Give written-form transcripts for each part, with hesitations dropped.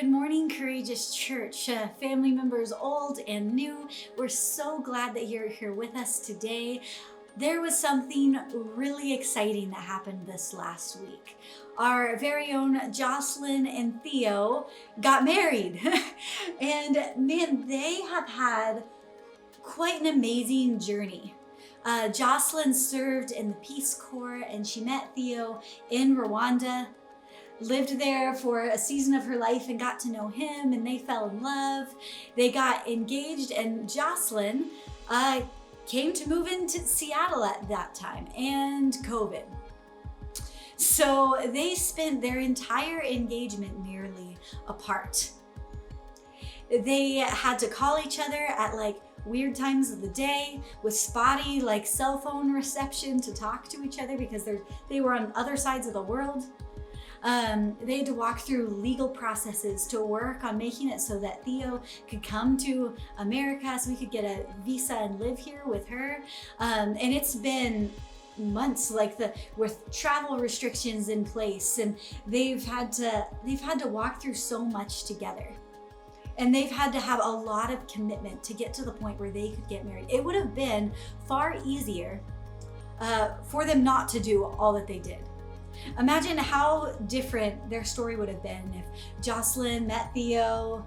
Good morning, Courageous Church, family members old and new. We're so glad that you're here with us today. There was something really exciting that happened this last week. Our very own Jocelyn and Theo got married. And man, they have had quite an amazing journey. Jocelyn served in the Peace Corps and she met Theo in Rwanda. Lived there for a season of her life and got to know him, and they fell in love. They got engaged, and Jocelyn came to move into Seattle at that time, and COVID. So they spent their entire engagement nearly apart. They had to call each other at weird times of the day with spotty cell phone reception to talk to each other because they were on other sides of the world. They had to walk through legal processes to work on making it so that Theo could come to America so we could get a visa and live here with her. And it's been months with travel restrictions in place, and they've had to walk through so much together. And they've had to have a lot of commitment to get to the point where they could get married. It would have been far easier for them not to do all that they did. Imagine how different their story would have been if Jocelyn met Theo,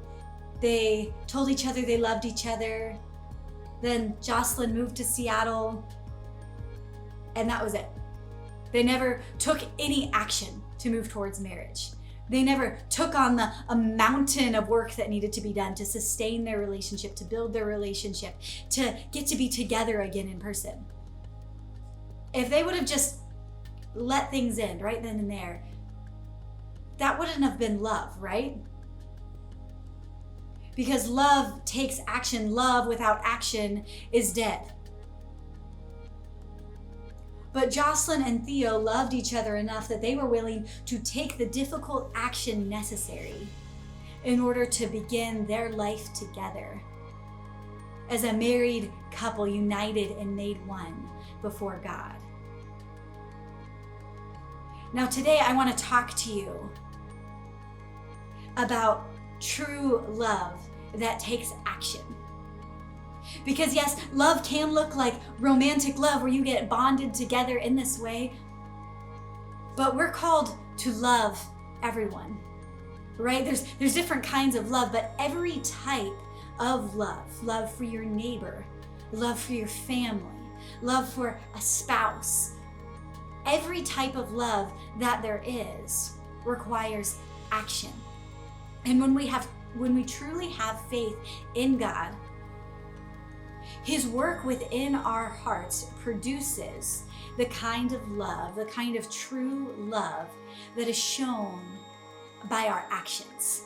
they told each other they loved each other, then Jocelyn moved to Seattle, and that was it. They never took any action to move towards marriage. They never took on a mountain of work that needed to be done to sustain their relationship, to build their relationship, to get to be together again in person. If they would have just let things end right then and there, that wouldn't have been love, right? Because love takes action. Love without action is dead. But Jocelyn and Theo loved each other enough that they were willing to take the difficult action necessary in order to begin their life together as a married couple, united and made one before God. Now today I want to talk to you about true love that takes action. Because yes, love can look like romantic love where you get bonded together in this way, but we're called to love everyone, right? There's different kinds of love, but every type of love for your neighbor, love for your family, love for a spouse, every type of love that there is requires action. And when we truly have faith in God, His work within our hearts produces the kind of love, the kind of true love that is shown by our actions.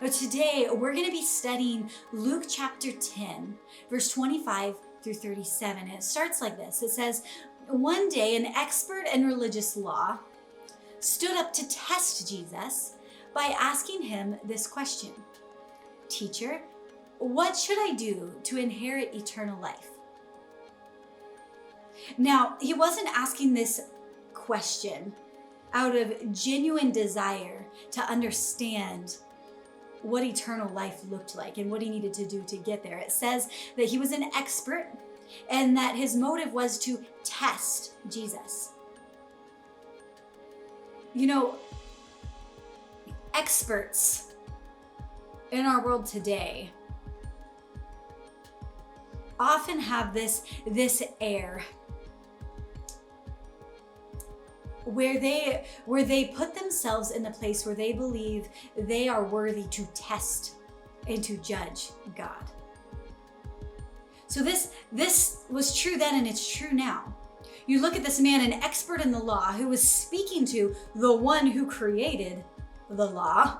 But today we're going to be studying Luke chapter 10, verse 25 through 37. And it starts like this. It says, "One day an expert in religious law stood up to test Jesus by asking him this question. 'Teacher, what should I do to inherit eternal life?'" Now, he wasn't asking this question out of genuine desire to understand what eternal life looked like and what he needed to do to get there. It says that he was an expert and that his motive was to test Jesus. You know, experts in our world today often have this air where they put themselves in the place where they believe they are worthy to test and to judge God. So this was true then and it's true now. You look at this man, an expert in the law, who was speaking to the one who created the law.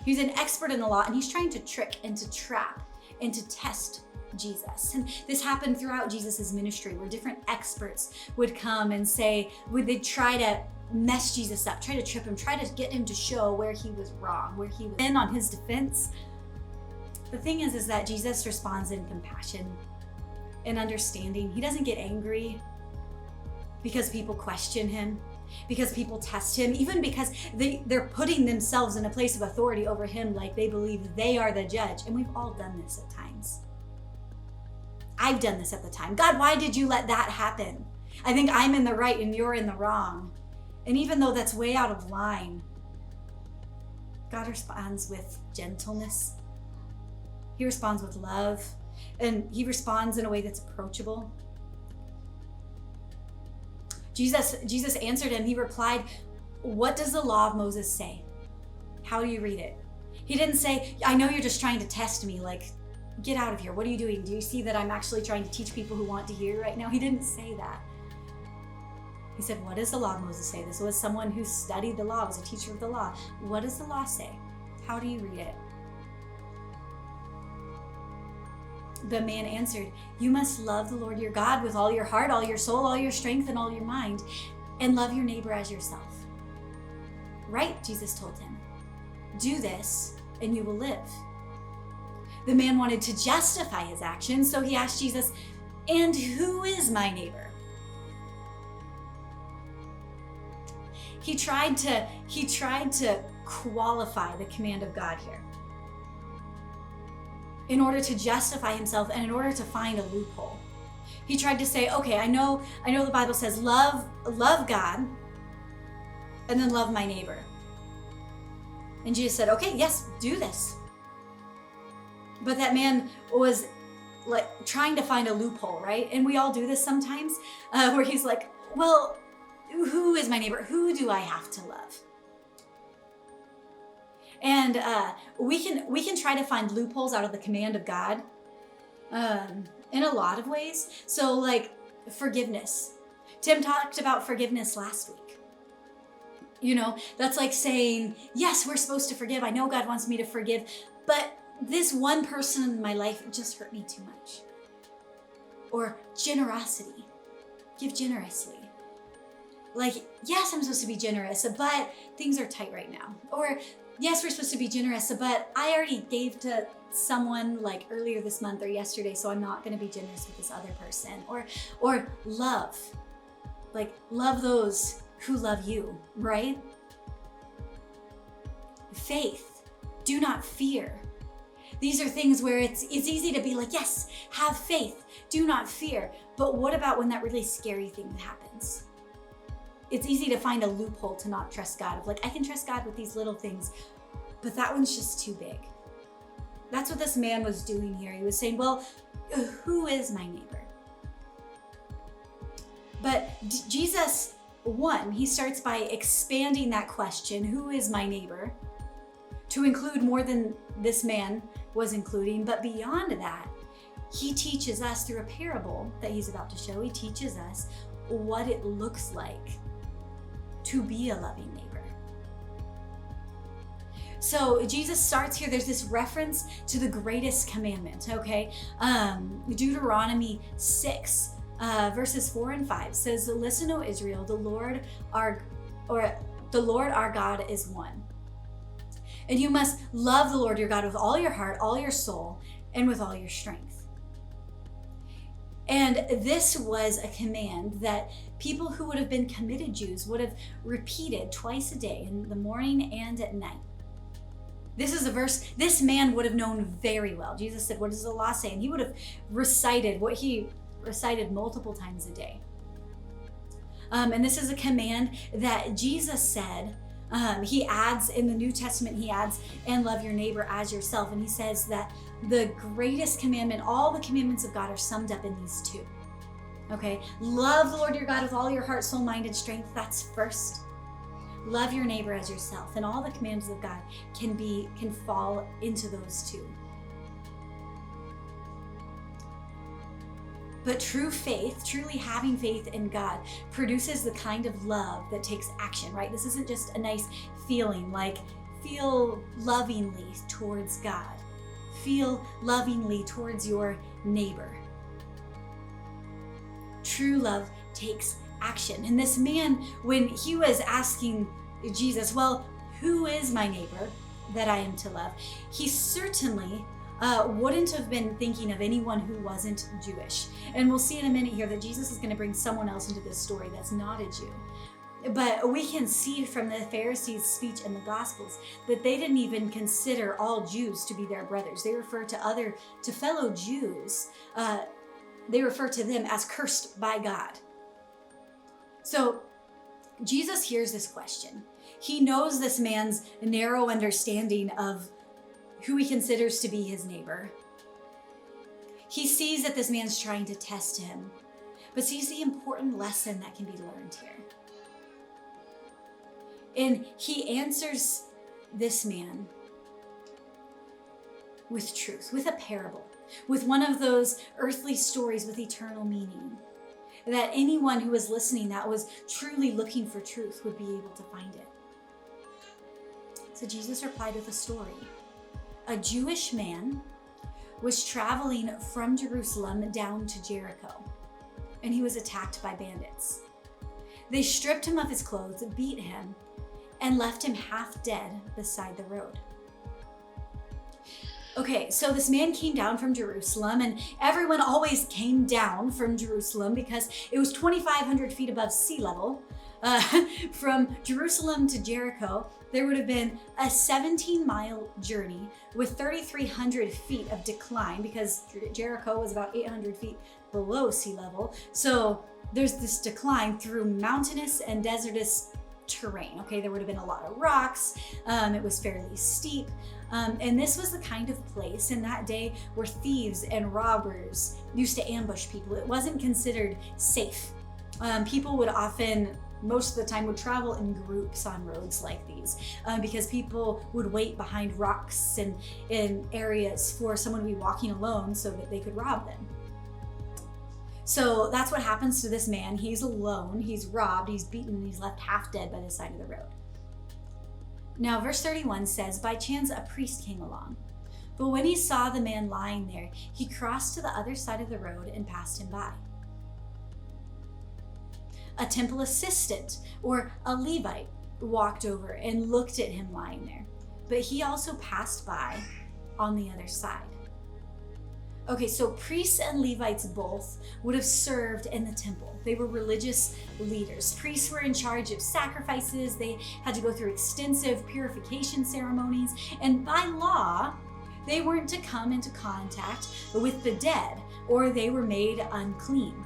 He's an expert in the law and he's trying to trick and to trap and to test Jesus. And this happened throughout Jesus's ministry where different experts would come and they'd try to mess Jesus up, try to trip him, try to get him to show where he was wrong, where he was in on his defense. The thing is that Jesus responds in compassion and understanding. He doesn't get angry because people question him. because people test him, even because they're putting themselves in a place of authority over him, like they believe they are the judge. And we've all done this at times. I've done this at the time. God, why did you let that happen? I think I'm in the right and you're in the wrong. And even though that's way out of line, God responds with gentleness. He responds with love, and he responds in a way that's approachable. Jesus answered him. He replied, "What does the law of Moses say? How do you read it?" He didn't say, "I know you're just trying to test me, like, get out of here. What are you doing? Do you see that I'm actually trying to teach people who want to hear right now?" He didn't say that. He said, "What does the law of Moses say?" This was someone who studied the law, was a teacher of the law. What does the law say? How do you read it? The man answered, "You must love the Lord your God with all your heart, all your soul, all your strength, and all your mind, and love your neighbor as yourself." Right, Jesus told him. "Do this, and you will live." The man wanted to justify his actions, so he asked Jesus, "And who is my neighbor?" He tried to qualify the command of God here in order to justify himself and in order to find a loophole. He tried to say, okay, I know the Bible says love God and then love my neighbor. And Jesus said, okay, yes, do this. But that man was like trying to find a loophole, right? And we all do this sometimes, where he's like, well, who is my neighbor? Who do I have to love? And we can try to find loopholes out of the command of God in a lot of ways. So like forgiveness. Tim talked about forgiveness last week. You know, that's like saying, yes, we're supposed to forgive. I know God wants me to forgive, but this one person in my life just hurt me too much. Or generosity. Give generously. Like, yes, I'm supposed to be generous, but things are tight right now. Or, yes, we're supposed to be generous, but I already gave to someone like earlier this month or yesterday, so I'm not going to be generous with this other person. Or love. Like, love those who love you, right? Faith. Do not fear. These are things where it's easy to be like, yes, have faith. Do not fear. But what about when that really scary thing happens? It's easy to find a loophole to not trust God. Of like, I can trust God with these little things, but that one's just too big. That's what this man was doing here. He was saying, well, who is my neighbor? But Jesus, he starts by expanding that question, who is my neighbor, to include more than this man was including. But beyond that, he teaches us through a parable that he's about to show. He teaches us what it looks like to be a loving neighbor. So Jesus starts here. There's this reference to the greatest commandment, okay? Deuteronomy 6, verses 4 and 5 says, "Listen, O Israel, the Lord our God is one. And you must love the Lord your God with all your heart, all your soul, and with all your strength." And this was a command that people who would have been committed Jews would have repeated twice a day, in the morning and at night. This is a verse this man would have known very well. Jesus said, what does the law say? And he would have recited what he recited multiple times a day. And this is a command that Jesus said, he adds in the New Testament, he adds, and love your neighbor as yourself. And he says that the greatest commandment, all the commandments of God are summed up in these two. Okay, love the Lord your God with all your heart, soul, mind, and strength. That's first. Love your neighbor as yourself. And all the commands of God can fall into those two. But true faith, truly having faith in God, produces the kind of love that takes action, right? This isn't just a nice feeling, like feel lovingly towards God. Feel lovingly towards your neighbor. True love takes action. And this man, when he was asking Jesus, well, who is my neighbor that I am to love? He certainly wouldn't have been thinking of anyone who wasn't Jewish. And we'll see in a minute here that Jesus is going to bring someone else into this story that's not a Jew. But we can see from the Pharisees' speech in the Gospels that they didn't even consider all Jews to be their brothers. They refer to fellow Jews, they refer to them as cursed by God. So Jesus hears this question. He knows this man's narrow understanding of who he considers to be his neighbor. He sees that this man's trying to test him, but sees the important lesson that can be learned here. And he answers this man with truth, with a parable, with one of those earthly stories with eternal meaning, that anyone who was listening that was truly looking for truth would be able to find it. So Jesus replied with a story. A Jewish man was traveling from Jerusalem down to Jericho, and he was attacked by bandits. They stripped him of his clothes, beat him, and left him half dead beside the road. Okay, so this man came down from Jerusalem, and everyone always came down from Jerusalem because it was 2,500 feet above sea level. From Jerusalem to Jericho, there would have been a 17-mile journey with 3,300 feet of decline because Jericho was about 800 feet below sea level. So there's this decline through mountainous and desertous terrain. Okay, there would have been a lot of rocks. It was fairly steep. And this was the kind of place in that day where thieves and robbers used to ambush people. It wasn't considered safe. People would often, most of the time, would travel in groups on roads like these because people would wait behind rocks and in areas for someone to be walking alone so that they could rob them. So that's what happens to this man. He's alone, he's robbed, he's beaten, and he's left half dead by the side of the road. Now, verse 31 says, by chance a priest came along, but when he saw the man lying there, he crossed to the other side of the road and passed him by. A temple assistant or a Levite walked over and looked at him lying there, but he also passed by on the other side. Okay, so priests and Levites both would have served in the temple. They were religious leaders. Priests were in charge of sacrifices. They had to go through extensive purification ceremonies. And by law, they weren't to come into contact with the dead or they were made unclean.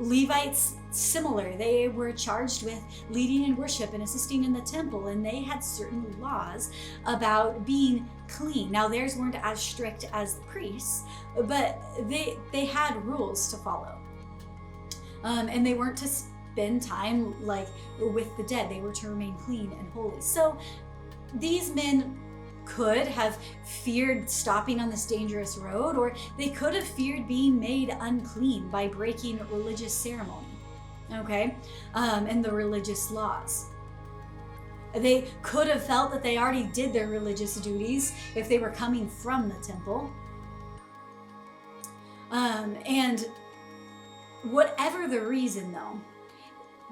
Levites, similar, they were charged with leading in worship and assisting in the temple, and they had certain laws about being clean. Now, theirs weren't as strict as the priests, but they had rules to follow. And they weren't to spend time like with the dead. They were to remain clean and holy. So these men could have feared stopping on this dangerous road, or they could have feared being made unclean by breaking religious ceremony, okay, and the religious laws. They could have felt that they already did their religious duties if they were coming from the temple. And whatever the reason, though,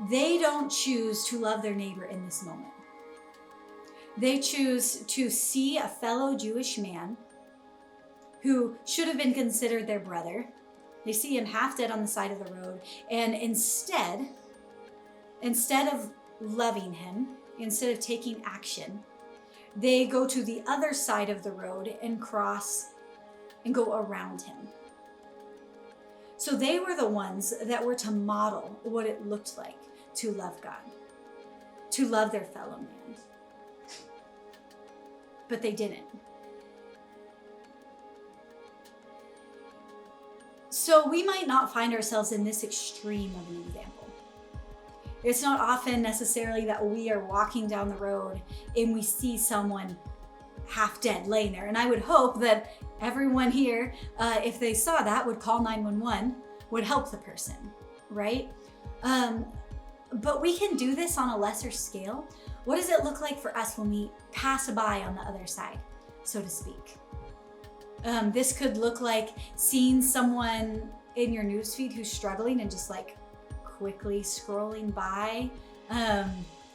they don't choose to love their neighbor in this moment. They choose to see a fellow Jewish man who should have been considered their brother. They see him half dead on the side of the road, and instead of loving him, instead of taking action, they go to the other side of the road and cross and go around him. So they were the ones that were to model what it looked like to love God, to love their fellow man. But they didn't. So we might not find ourselves in this extreme of an example. It's not often necessarily that we are walking down the road and we see someone half dead laying there. And I would hope that everyone here, if they saw that, would call 911, would help the person, right? But we can do this on a lesser scale. What does it look like for us when we pass by on the other side, so to speak? This could look like seeing someone in your newsfeed who's struggling and just like quickly scrolling by,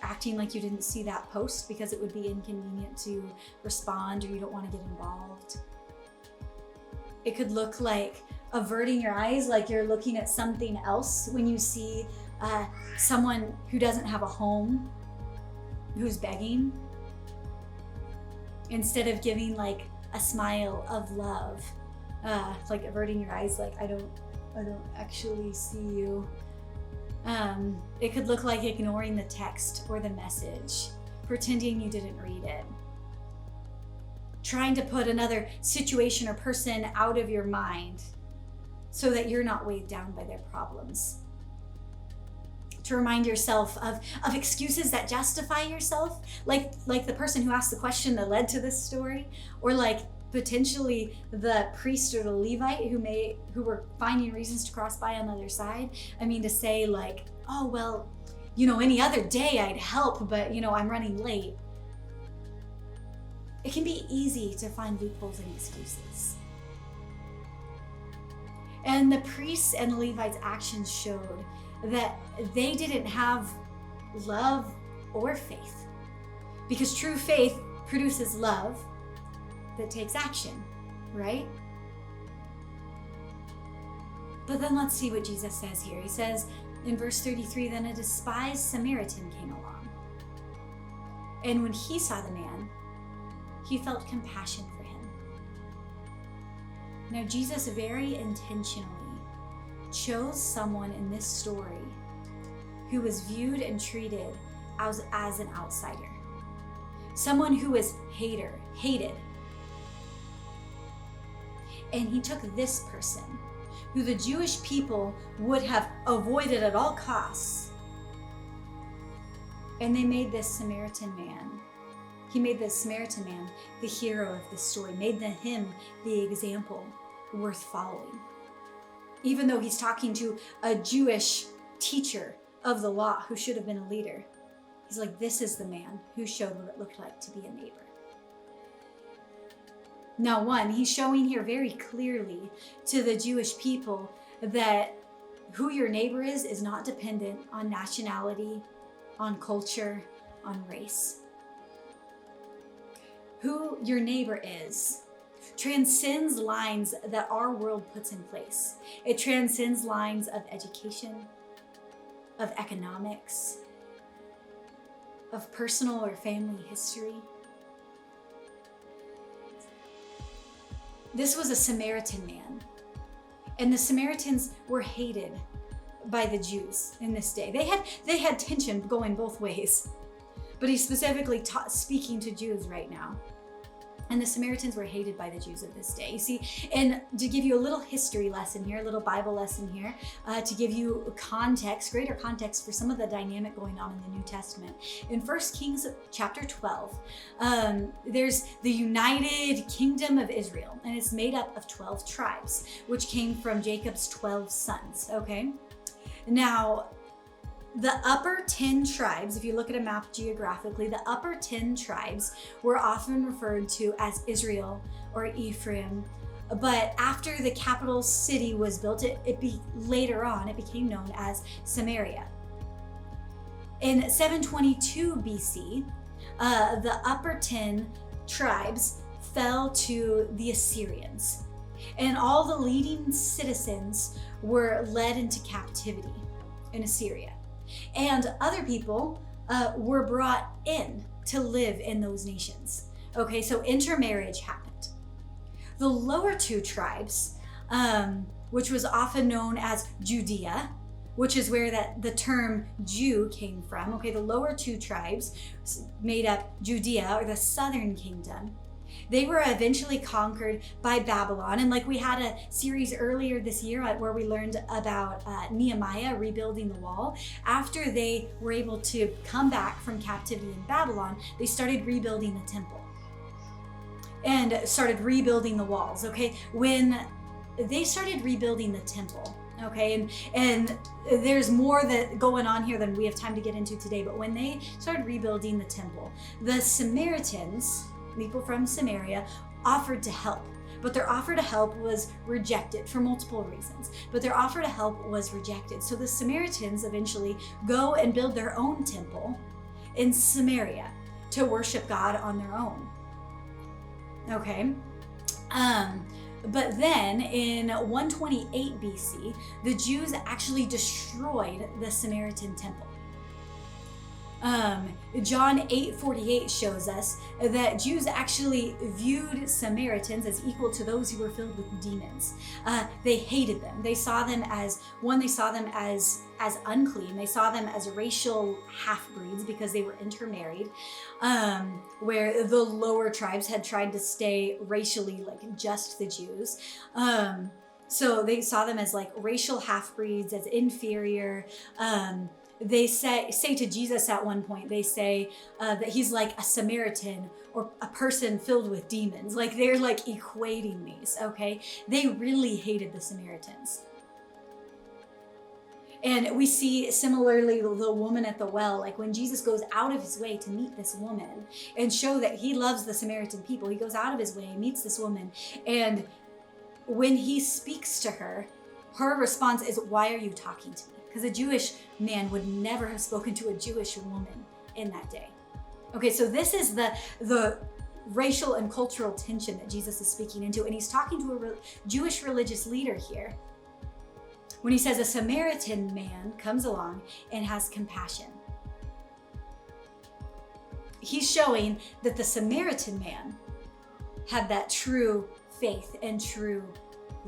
acting like you didn't see that post because it would be inconvenient to respond or you don't want to get involved. It could look like averting your eyes like you're looking at something else when you see someone who doesn't have a home, who's begging, instead of giving like a smile of love, like averting your eyes, like I don't actually see you. It could look like ignoring the text or the message, pretending you didn't read it, trying to put another situation or person out of your mind so that you're not weighed down by their problems. To remind yourself of excuses that justify yourself, like the person who asked the question that led to this story, or like potentially the priest or the Levite who were finding reasons to cross by on the other side. I mean, to say like, oh, well, any other day I'd help, but I'm running late. It can be easy to find loopholes and excuses. And the priests and Levites' actions showed that they didn't have love or faith, because true faith produces love that takes action, right? But then let's see what Jesus says here. He says in verse 33, then a despised Samaritan came along. And when he saw the man, he felt compassion for him. Now, Jesus very intentionally chose someone in this story who was viewed and treated as an outsider, someone who was hated. And he took this person, who the Jewish people would have avoided at all costs, and they made this Samaritan man. He made this Samaritan man the hero of this story, made him the example worth following. Even though he's talking to a Jewish teacher of the law who should have been a leader, he's like, this is the man who showed what it looked like to be a neighbor. Now, he's showing here very clearly to the Jewish people that who your neighbor is not dependent on nationality, on culture, on race. Who your neighbor is transcends lines that our world puts in place. It transcends lines of education, of economics, of personal or family history. This was a Samaritan man, and the Samaritans were hated by the Jews in this day. They had tension going both ways, but he's specifically speaking to Jews right now. And the Samaritans were hated by the Jews of this day. You see, and to give you a little history lesson here, a little Bible lesson here, to give you greater context for some of the dynamic going on in the New Testament. In 1 Kings chapter 12, there's the United Kingdom of Israel, and it's made up of 12 tribes, which came from Jacob's 12 sons, okay? Now, the upper 10 tribes, if you look at a map geographically, the upper 10 tribes were often referred to as Israel or Ephraim. But after the capital city was built, later on, it became known as Samaria. In 722 BC, the upper 10 tribes fell to the Assyrians, and all the leading citizens were led into captivity in Assyria. And other people were brought in to live in those nations. Okay, so intermarriage happened. The lower two tribes, which was often known as Judea, which is where the term Jew came from. Okay, the lower two tribes made up Judea, or the southern kingdom. They were eventually conquered by Babylon. And like we had a series earlier this year where we learned about Nehemiah rebuilding the wall. After they were able to come back from captivity in Babylon, they started rebuilding the temple and started rebuilding the walls. Okay, when they started rebuilding the temple, okay, and there's more that going on here than we have time to get into today, but when they started rebuilding the temple, the Samaritans, people from Samaria, offered to help, but their offer to help was rejected for multiple reasons. But their offer to help was rejected. So the Samaritans eventually go and build their own temple in Samaria to worship God on their own. Okay. But then in 128 BC, the Jews actually destroyed the Samaritan temple. John 8:48 shows us that Jews actually viewed Samaritans as equal to those who were filled with demons. They hated them. They saw them as unclean. They saw them as racial half-breeds because they were intermarried, where the lower tribes had tried to stay racially like just the Jews. So they saw them as like racial half-breeds, as inferior. They say to Jesus at one point, they say that he's like a Samaritan or a person filled with demons. Like they're like equating these, okay? They really hated the Samaritans. And we see similarly the woman at the well, like when Jesus goes out of his way to meet this woman and show that he loves the Samaritan people, he goes out of his way, meets this woman, and when he speaks to her, her response is, "Why are you talking to me?" Because a Jewish man would never have spoken to a Jewish woman in that day. Okay, so this is the racial and cultural tension that Jesus is speaking into, and he's talking to a Jewish religious leader here when he says a Samaritan man comes along and has compassion. He's showing that the Samaritan man had that true faith and true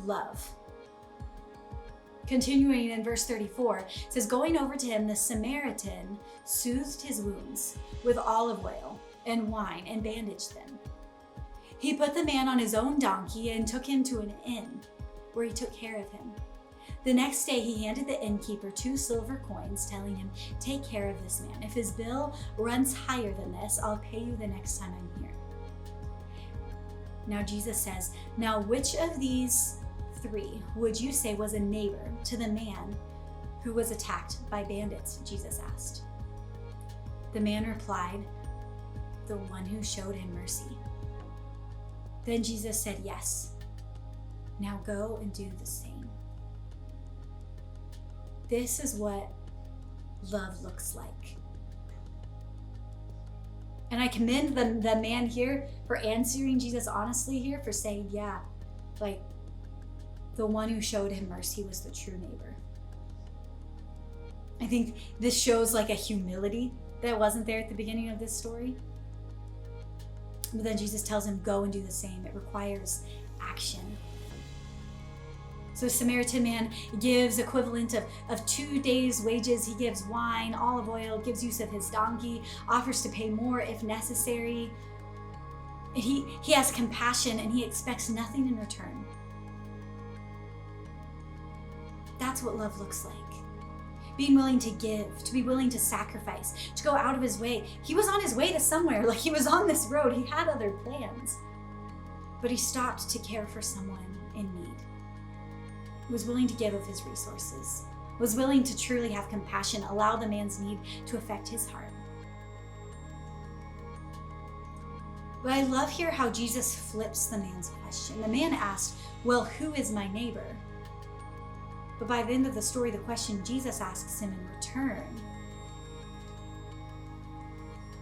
love. Continuing in verse 34, it says, going over to him, the Samaritan soothed his wounds with olive oil and wine and bandaged them. He put the man on his own donkey and took him to an inn where he took care of him. The next day he handed the innkeeper 2 silver coins, telling him, "Take care of this man. If his bill runs higher than this, I'll pay you the next time I'm here." Now Jesus says, "Now which of these 3 would you say was a neighbor to the man who was attacked by bandits?" Jesus asked. The man replied, "The one who showed him mercy." Then Jesus said, "Yes, now go and do the same." This is what love looks like. And I commend the man here for answering Jesus honestly here, for saying, yeah, like, the one who showed him mercy was the true neighbor. I think this shows like a humility that wasn't there at the beginning of this story. But then Jesus tells him, go and do the same. It requires action. So Samaritan man gives equivalent of 2 days' wages. He gives wine, olive oil, gives use of his donkey, offers to pay more if necessary. He has compassion and he expects nothing in return. That's what love looks like. Being willing to give, to be willing to sacrifice, to go out of his way. He was on his way to somewhere, like he was on this road. He had other plans. But he stopped to care for someone in need. He was willing to give of his resources, was willing to truly have compassion, allow the man's need to affect his heart. But I love here how Jesus flips the man's question. The man asked, well, who is my neighbor? But by the end of the story, the question Jesus asks him in return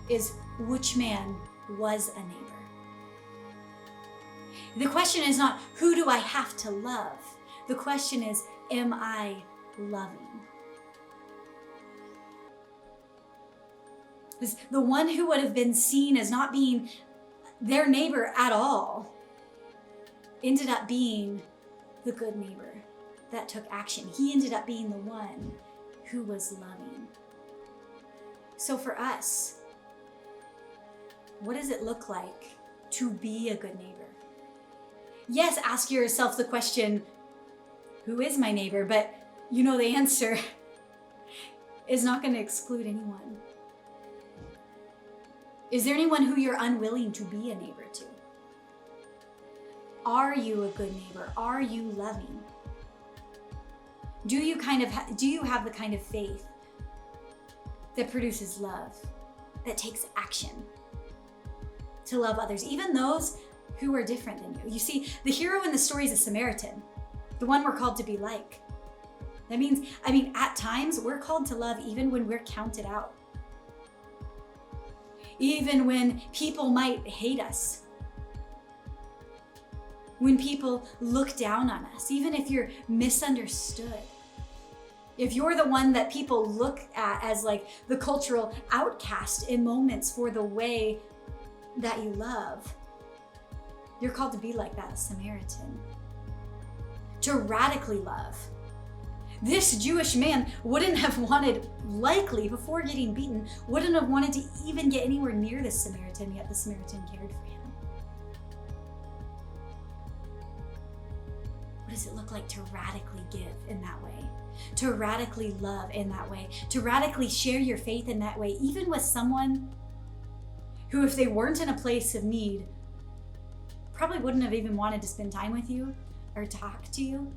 is, which man was a neighbor? The question is not, who do I have to love? The question is, am I loving? Because the one who would have been seen as not being their neighbor at all ended up being the good neighbor that took action. He ended up being the one who was loving. So for us, what does it look like to be a good neighbor? Yes, ask yourself the question, who is my neighbor? But you know the answer is not going to exclude anyone. Is there anyone who you're unwilling to be a neighbor to? Are you a good neighbor? Are you loving? Do you have the kind of faith that produces love, that takes action to love others, even those who are different than you? You see, the hero in the story is a Samaritan, the one we're called to be like. That means, at times we're called to love even when we're counted out. Even when people might hate us. when people look down on us, even if you're misunderstood. If you're the one that people look at as like the cultural outcast in moments for the way that you love, you're called to be like that Samaritan. To radically love. This Jewish man wouldn't have wanted, likely before getting beaten, wouldn't have wanted to even get anywhere near this Samaritan, yet the Samaritan cared for him. What does it look like to radically give in that way? To radically love in that way? To radically share your faith in that way, even with someone who, if they weren't in a place of need, probably wouldn't have even wanted to spend time with you or talk to you.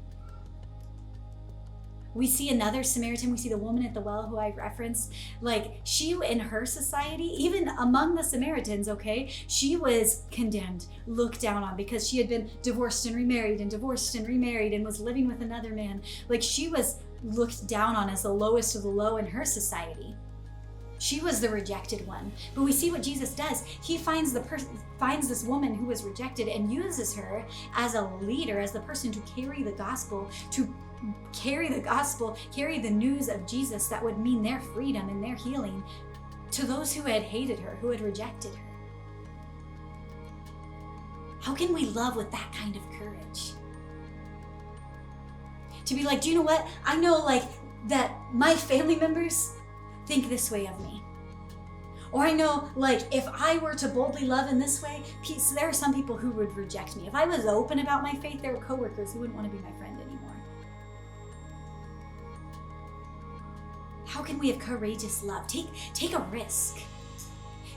We see another Samaritan, we see the woman at the well who I referenced, like she in her society, even among the Samaritans, okay, she was condemned, looked down on because she had been divorced and remarried and was living with another man. Like she was looked down on as the lowest of the low in her society. She was the rejected one. But we see what Jesus does. He finds this woman who was rejected and uses her as a leader, as the person to carry the gospel, carry the news of Jesus that would mean their freedom and their healing to those who had hated her, who had rejected her. How can we love with that kind of courage? To be like, do you know what? I know like that my family members think this way of me. Or I know, like, if I were to boldly love in this way, there are some people who would reject me. If I was open about my faith, there are coworkers who wouldn't want to be my friend anymore. How can we have courageous love? Take a risk.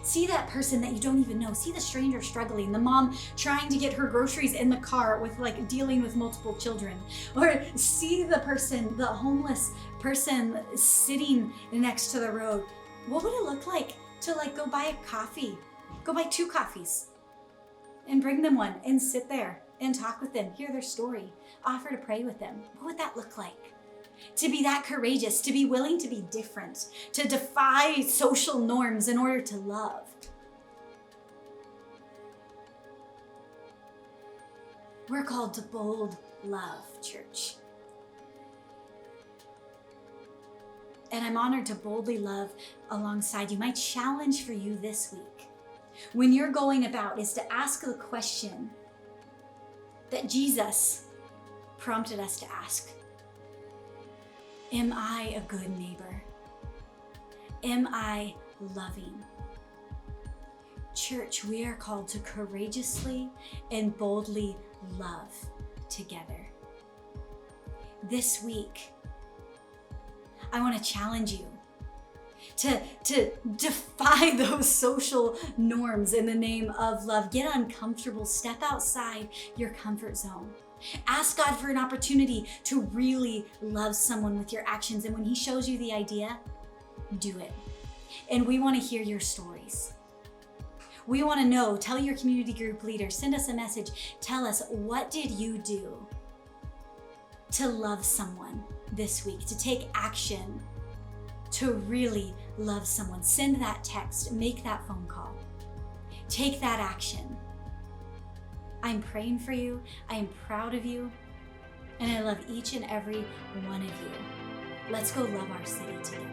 See that person that you don't even know. See the stranger struggling, the mom trying to get her groceries in the car with like dealing with multiple children. Or see the person, the homeless person sitting next to the road. What would it look like to like go buy a coffee? Go buy 2 coffees and bring them one and sit there and talk with them, hear their story, offer to pray with them. What would that look like? To be that courageous, to be willing to be different, to defy social norms in order to love. We're called to bold love, church. And I'm honored to boldly love alongside you. My challenge for you this week, when you're going about, is to ask the question that Jesus prompted us to ask. Am I a good neighbor? Am I loving? Church, we are called to courageously and boldly love together. This week, I want to challenge you to defy those social norms in the name of love. Get uncomfortable, step outside your comfort zone. Ask God for an opportunity to really love someone with your actions. And when He shows you the idea, do it. And we want to hear your stories. We want to know, tell your community group leader, send us a message. Tell us, what did you do to love someone this week, to take action, to really love someone? Send that text, make that phone call, take that action. I'm praying for you. I am proud of you. And I love each and every one of you. Let's go love our city together.